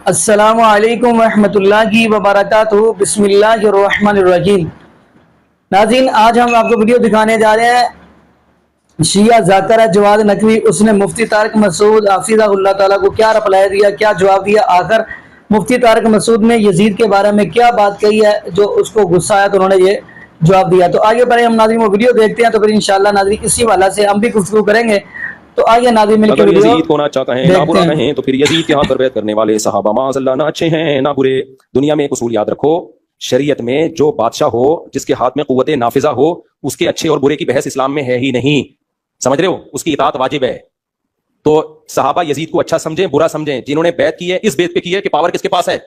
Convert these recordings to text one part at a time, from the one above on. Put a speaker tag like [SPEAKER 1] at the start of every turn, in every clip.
[SPEAKER 1] السلام علیکم ورحمۃ اللہ وبرکاتہ۔ بسم اللہ الرحمن الرحیم۔ ناظرین، آج ہم آپ کو ویڈیو دکھانے جا رہے ہیں شیعہ ذاکرہ جواد نقوی۔ اس نے مفتی طارق مسعود حفظہ اللہ تعالیٰ کو کیا رپلائی دیا، کیا جواب دیا، آخر مفتی طارق مسعود نے یزید کے بارے میں کیا بات کہی ہے جو اس کو غصہ آیا تو انہوں نے یہ جواب دیا۔ تو آگے بڑھیں، ہم ناظرین وہ ویڈیو دیکھتے ہیں، تو پھر انشاءاللہ ناظرین اسی حوالے سے ہم بھی گفتگو کریں گے۔ تو آئیے ناظرین مل کے
[SPEAKER 2] اگر
[SPEAKER 1] ویڈیو
[SPEAKER 2] یزید کو نہ اچھا کہیں نہ برا کہیں تو پھر یزید کے ہاں پر بیعت کرنے والے صحابہ معاذ اللہ نہ اچھے ہیں نہ برے۔ دنیا میں ایک اصول یاد رکھو، شریعت میں جو بادشاہ ہو، جس کے ہاتھ میں قوت نافذہ ہو، اس کے اچھے اور برے کی بحث اسلام میں ہے ہی نہیں، سمجھ رہے ہو؟ اس کی اطاعت واجب ہے۔ تو صحابہ یزید کو اچھا سمجھیں برا سمجھیں، جنہوں نے بیعت کی ہے اس بیعت پہ کی ہے کہ پاور کس کے پاس ہے؟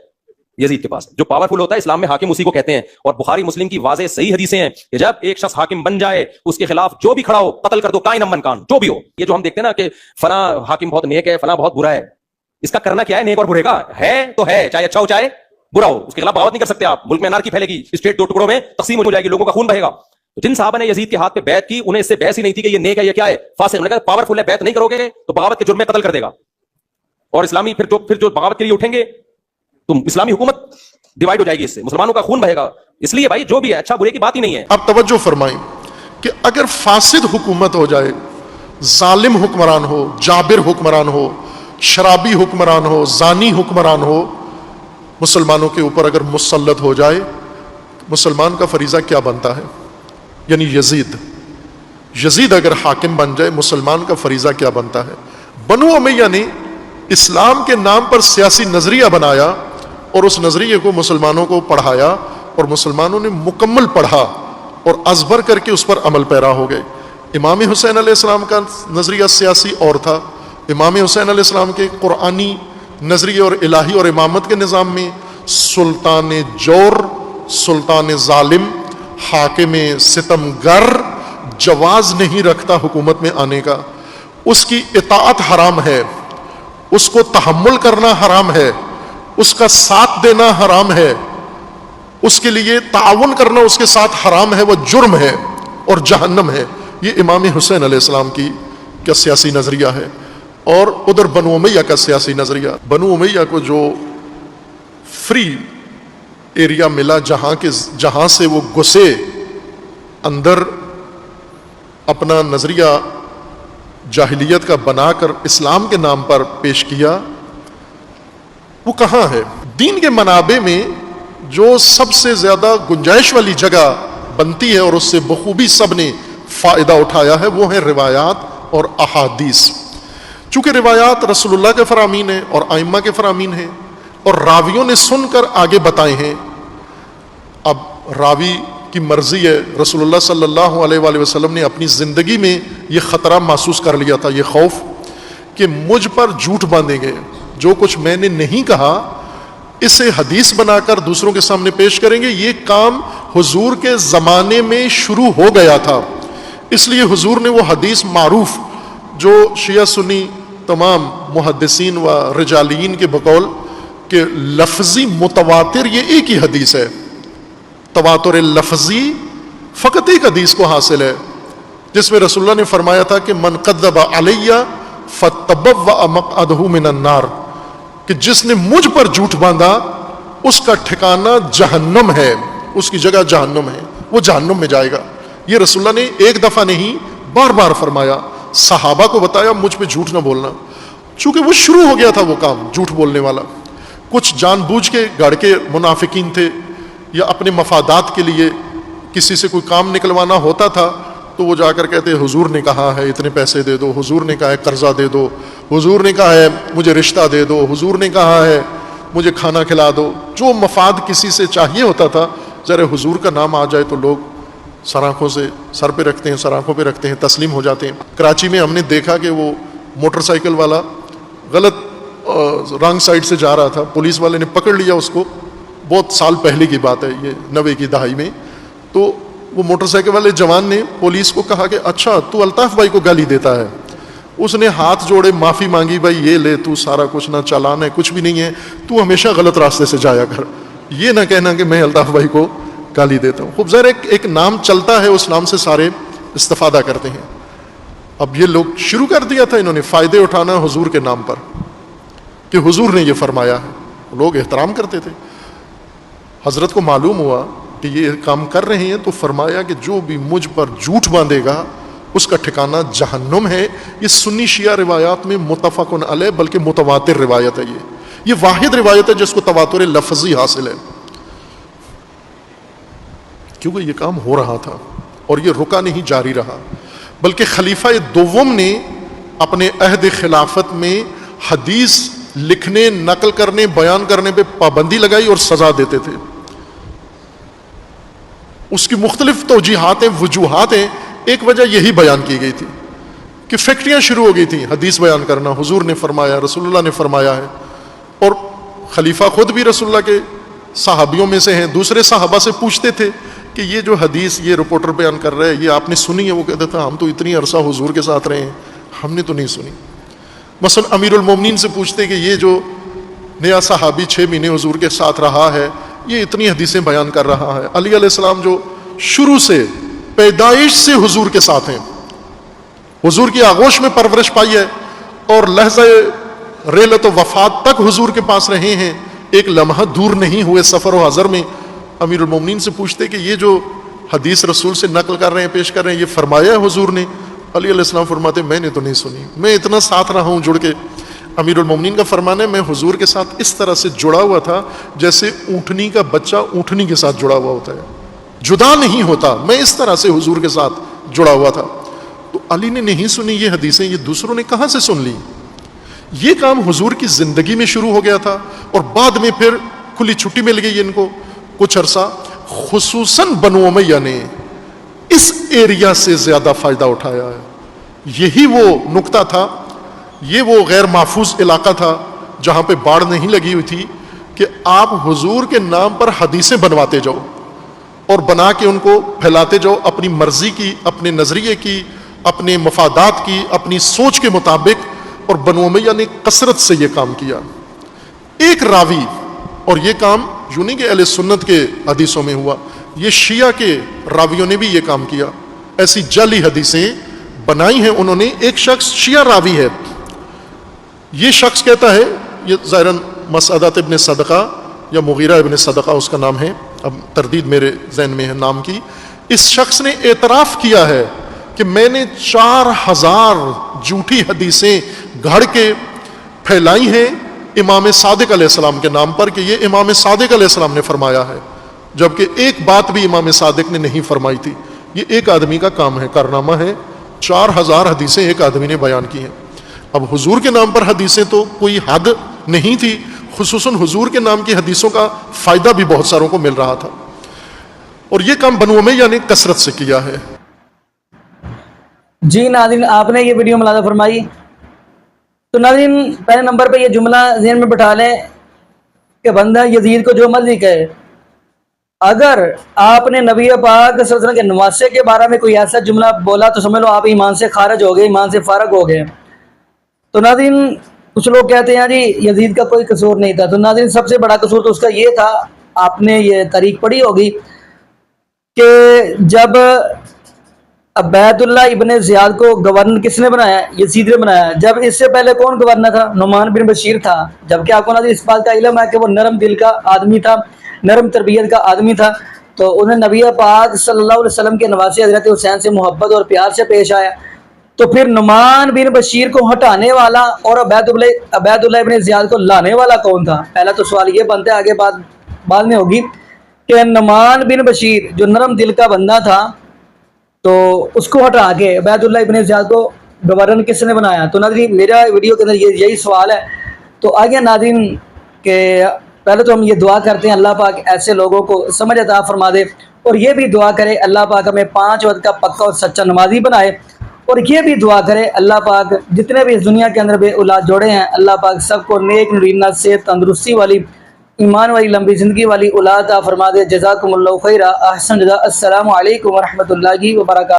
[SPEAKER 2] یزید کے پاس۔ جو پاورفل ہوتا ہے اسلام میں حاکم اسی کو کہتے ہیں، اور بخاری مسلم کی واضح صحیح حدیثیں ہیں کہ جب ایک شخص حاکم بن جائے اس کے خلاف جو بھی کھڑا ہو قتل کر دو، کائن من کان، جو بھی ہو۔ یہ جو ہم دیکھتے ہیں نا کہ فلاں حاکم بہت نیک ہے، فلاں بہت برا ہے، اس کا کرنا کیا ہے؟ نیک اور برے کا ہے تو ہے، چاہے اچھا ہو چاہے برا ہو، اس کے خلاف بغاوت نہیں کر سکتے آپ۔ ملک میں انارکی پھیلے گی، اسٹیٹ دو ٹکڑوں میں تقسیم ہو جائے گی، لوگوں کا خون بہے گا۔ جن صحابہ نے یزید کے ہاتھ پہ بیعت کی انہیں اس سے بحث ہی نہیں تھی کہ یہ نیک ہے یا کیا ہے، فاسق۔ انہوں نے کہا پاورفل ہے، بیعت نہیں کرو گے تو بغاوت کے جرم میں قتل کر دے گا، اور اسلامی پھر جو بغاوت کے لیے اٹھیں گے تو اسلامی حکومت ڈیوائیڈ ہو جائے گی، اس سے مسلمانوں کا خون بہے گا۔ اس لیے بھائی جو بھی ہے اچھا برے کی بات ہی نہیں ہے۔
[SPEAKER 3] اب توجہ فرمائیں کہ اگر فاسد حکومت ہو جائے، ظالم حکمران ہو، جابر حکمران ہو، شرابی حکمران ہو، زانی حکمران ہو، مسلمانوں کے اوپر اگر مسلط ہو جائے، مسلمان کا فریضہ کیا بنتا ہے؟ یعنی یزید اگر حاکم بن جائے، مسلمان کا فریضہ کیا بنتا ہے؟ بنو امیہ نے اسلام کے نام پر سیاسی نظریہ بنایا اور اس نظریے کو مسلمانوں کو پڑھایا، اور مسلمانوں نے مکمل پڑھا اور ازبر کر کے اس پر عمل پیرا ہو گئے۔ امام حسین علیہ السلام کا نظریہ سیاسی اور تھا۔ امام حسین علیہ السلام کے قرآنی نظریے اور الہی اور امامت کے نظام میں سلطان جور، سلطان ظالم، حاکم ستمگر جواز نہیں رکھتا حکومت میں آنے کا۔ اس کی اطاعت حرام ہے، اس کو تحمل کرنا حرام ہے، اس کا ساتھ دینا حرام ہے، اس کے لیے تعاون کرنا اس کے ساتھ حرام ہے، وہ جرم ہے اور جہنم ہے۔ یہ امام حسین علیہ السلام کا سیاسی نظریہ ہے۔ اور ادھر بنو امیہ کا سیاسی نظریہ، بنو امیہ کو جو فری ایریا ملا، جہاں سے وہ گھسے اندر، اپنا نظریہ جاہلیت کا بنا کر اسلام کے نام پر پیش کیا، وہ کہاں ہے؟ دین کے منابع میں جو سب سے زیادہ گنجائش والی جگہ بنتی ہے اور اس سے بخوبی سب نے فائدہ اٹھایا ہے، وہ ہیں روایات اور احادیث۔ چونکہ روایات رسول اللہ کے فرامین ہیں اور ائمہ کے فرامین ہیں، اور راویوں نے سن کر آگے بتائے ہیں۔ اب راوی کی مرضی ہے، رسول اللہ صلی اللہ علیہ وآلہ وسلم نے اپنی زندگی میں یہ خطرہ محسوس کر لیا تھا، یہ خوف کہ مجھ پر جھوٹ باندھیں گے، جو کچھ میں نے نہیں کہا اسے حدیث بنا کر دوسروں کے سامنے پیش کریں گے۔ یہ کام حضور کے زمانے میں شروع ہو گیا تھا، اس لیے حضور نے وہ حدیث معروف جو شیعہ سنی تمام محدثین و رجالیین کے بقول کہ لفظی متواتر یہ ایک ہی حدیث ہے، تواتر لفظی فقط ایک حدیث کو حاصل ہے، جس میں رسول اللہ نے فرمایا تھا کہ من کذب علی فتبوأ مقعدہ من النار، کہ جس نے مجھ پر جھوٹ باندھا اس کا ٹھکانہ جہنم ہے، اس کی جگہ جہنم ہے، وہ جہنم میں جائے گا۔ یہ رسول اللہ نے ایک دفعہ نہیں بار بار فرمایا، صحابہ کو بتایا مجھ پہ جھوٹ نہ بولنا، چونکہ وہ شروع ہو گیا تھا وہ کام جھوٹ بولنے والا۔ کچھ جان بوجھ کے گڑ کے منافقین تھے، یا اپنے مفادات کے لیے کسی سے کوئی کام نکلوانا ہوتا تھا تو وہ جا کر کہتے حضور نے کہا ہے اتنے پیسے دے دو، حضور نے کہا ہے قرضہ دے دو، حضور نے کہا ہے مجھے رشتہ دے دو، حضور نے کہا ہے مجھے کھانا کھلا دو۔ جو مفاد کسی سے چاہیے ہوتا تھا، ذرا حضور کا نام آ جائے تو لوگ سراخوں سے سر پہ رکھتے ہیں، سراخوں پہ رکھتے ہیں، تسلیم ہو جاتے ہیں۔ کراچی میں ہم نے دیکھا کہ وہ موٹر سائیکل والا غلط رانگ سائڈ سے جا رہا تھا، پولیس والے نے پکڑ لیا اس کو، بہت سال پہلے کی بات ہے، یہ 90 کی دہائی میں۔ تو وہ موٹر سائیکل والے جوان نے پولیس کو کہا کہ اچھا تو الطاف بھائی کو گالی دیتا ہے۔ اس نے ہاتھ جوڑے معافی مانگی، بھائی یہ لے تو سارا کچھ، نہ چالان ہے کچھ بھی نہیں ہے، تو ہمیشہ غلط راستے سے جایا کر، یہ نہ کہنا کہ میں الطاف بھائی کو گالی دیتا ہوں۔ خوب ظاہر ایک نام چلتا ہے، اس نام سے سارے استفادہ کرتے ہیں۔ اب یہ لوگ شروع کر دیا تھا انہوں نے فائدے اٹھانا حضور کے نام پر کہ حضور نے یہ فرمایا ہے۔ لوگ احترام کرتے تھے. حضرت کو معلوم ہوا کہ یہ کام کر رہے ہیں تو فرمایا کہ جو بھی مجھ پر جھوٹ باندھے گا اس کا ٹھکانہ جہنم ہے. یہ سنی شیعہ روایات میں متفق علیہ بلکہ متواتر روایت ہے. یہ واحد روایت ہے جس کو تواتر لفظی حاصل ہے، کیونکہ یہ کام ہو رہا تھا اور یہ رکا نہیں، جاری رہا. بلکہ خلیفہ دوم نے اپنے عہد خلافت میں حدیث لکھنے، نقل کرنے، بیان کرنے پہ پابندی لگائی اور سزا دیتے تھے. اس کی مختلف توجیحات ہیں، وجوہات ہیں. ایک وجہ یہی بیان کی گئی تھی کہ فیکٹریاں شروع ہو گئی تھیں حدیث بیان کرنا، حضور نے فرمایا، رسول اللہ نے فرمایا ہے. اور خلیفہ خود بھی رسول اللہ کے صحابیوں میں سے ہیں. دوسرے صحابہ سے پوچھتے تھے کہ یہ جو حدیث یہ رپورٹر بیان کر رہے ہیں یہ آپ نے سنی ہے؟ وہ کہتا تھا ہم تو اتنی عرصہ حضور کے ساتھ رہے ہیں، ہم نے تو نہیں سنی. مثلا امیر المومنین سے پوچھتے کہ یہ جو نیا صحابی 6 مہینے حضور کے ساتھ رہا ہے یہ اتنی حدیثیں بیان کر رہا ہے. علی علیہ السلام جو شروع سے پیدائش سے حضور کے ساتھ ہیں، حضور کی آغوش میں پرورش پائی ہے اور لحظہ ریلت و وفات تک حضور کے پاس رہے ہیں، ایک لمحہ دور نہیں ہوئے سفر و حضر میں. امیر المومنین سے پوچھتے کہ یہ جو حدیث رسول سے نقل کر رہے ہیں، پیش کر رہے ہیں، یہ فرمایا ہے حضور نے؟ علی علیہ السلام فرماتے میں نے تو نہیں سنی، میں اتنا ساتھ رہا ہوں جڑ کے. امیر المومنین کا فرمانا ہے میں حضور کے ساتھ اس طرح سے جڑا ہوا تھا جیسے اونٹنی کا بچہ اونٹنی کے ساتھ جڑا ہوا ہوتا ہے، جدا نہیں ہوتا. میں اس طرح سے حضور کے ساتھ جڑا ہوا تھا. تو علی نے نہیں سنی یہ حدیثیں، یہ دوسروں نے کہاں سے سن لی؟ یہ کام حضور کی زندگی میں شروع ہو گیا تھا اور بعد میں پھر کھلی چھٹی مل گئی ان کو کچھ عرصہ. خصوصاً بنو امیہ نے اس ایریا سے زیادہ فائدہ اٹھایا ہے. یہی وہ نقطہ تھا، یہ وہ غیر محفوظ علاقہ تھا جہاں پہ باڑ نہیں لگی ہوئی تھی کہ آپ حضور کے نام پر حدیثیں بنواتے جاؤ اور بنا کے ان کو پھیلاتے جاؤ اپنی مرضی کی، اپنے نظریے کی، اپنے مفادات کی، اپنی سوچ کے مطابق. اور بنو امیہ نے کثرت سے یہ کام کیا. ایک راوی، اور یہ کام یوں نہیں کہ اہل سنت کے حدیثوں میں ہوا، یہ شیعہ کے راویوں نے بھی یہ کام کیا. ایسی جعلی حدیثیں بنائی ہیں انہوں نے. ایک شخص شیعہ راوی ہے، یہ شخص کہتا ہے، یہ ظاہراً مسعدۃ ابن صدقہ یا مغیرہ ابن صدقہ اس کا نام ہے، اب تردید میرے ذہن میں ہے نام کی. اس شخص نے اعتراف کیا ہے کہ میں نے 4000 جھوٹی حدیثیں گھڑ کے پھیلائی ہیں امام صادق علیہ السلام کے نام پر کہ یہ امام صادق علیہ السلام نے فرمایا ہے، جبکہ ایک بات بھی امام صادق نے نہیں فرمائی تھی. یہ ایک آدمی کا کام ہے، کارنامہ ہے. 4000 حدیثیں ایک آدمی نے بیان کی ہیں. اب حضور کے نام پر حدیثیں تو کوئی حد نہیں تھی، خصوصاً حضور کے نام کی حدیثوں کا فائدہ بھی بہت ساروں کو مل رہا تھا. اور یہ کام بنو امیہ نے کثرت سے کیا ہے.
[SPEAKER 1] جی ناظرین، آپ نے یہ ویڈیو ملاحظہ فرمائی. تو ناظرین پہلے نمبر پہ یہ جملہ ذہن میں بٹھا لیں کہ بندہ یزید کو جو مرضی کہے، اگر آپ نے نبی پاک صلی اللہ علیہ وسلم کے نواسے کے بارے میں کوئی ایسا جملہ بولا تو سمجھ لو آپ ایمان سے خارج ہو گئے، ایمان سے فارغ ہو گئے. تو ناظرین کچھ لوگ کہتے ہیں جی یزید کا کوئی قصور نہیں تھا. تو ناظرین سب سے بڑا قصور تو اس کا یہ تھا، آپ نے یہ تاریخ پڑھی ہوگی کہ جب عبید اللہ ابن زیاد کو گورنر کس نے بنایا؟ یزید نے بنایا. جب اس سے پہلے کون گورنر تھا؟ نعمان بن بشیر تھا. جبکہ آپ کو ناظرین اس بات کا علم ہے کہ وہ نرم دل کا آدمی تھا، نرم تربیت کا آدمی تھا. تو انہیں نبی پاک صلی اللہ علیہ وسلم کے نواسے حضرت حسین سے محبت اور پیار سے پیش آیا. تو پھر نعمان بن بشیر کو ہٹانے والا اور عبید اللہ ابن زیاد کو لانے والا کون تھا؟ پہلا تو سوال یہ بنتا ہے، آگے بعد میں ہوگی کہ نعمان بن بشیر جو نرم دل کا بندہ تھا تو اس کو ہٹا کے عبید اللہ ابن زیاد کو گورنر کس نے بنایا؟ تو ناظرین میرا ویڈیو کے اندر یہی سوال ہے. تو آگے ناظرین کہ پہلے تو ہم یہ دعا کرتے ہیں اللہ پاک ایسے لوگوں کو سمجھ عطا فرما دے، اور یہ بھی دعا کرے اللہ پاک ہمیں 5 وقت کا پکا اور سچا نمازی بنائے. اور یہ بھی دعا کرے اللہ پاک جتنے بھی اس دنیا کے اندر بے اولاد جوڑے ہیں اللہ پاک سب کو نیک نرینہ صحت تندرستی والی ایمان والی لمبی زندگی والی اولاد عطا فرما دے. جزاکم اللہ خیرہ، احسن جزا. السلام علیکم ورحمۃ اللہ وبرکاتہ.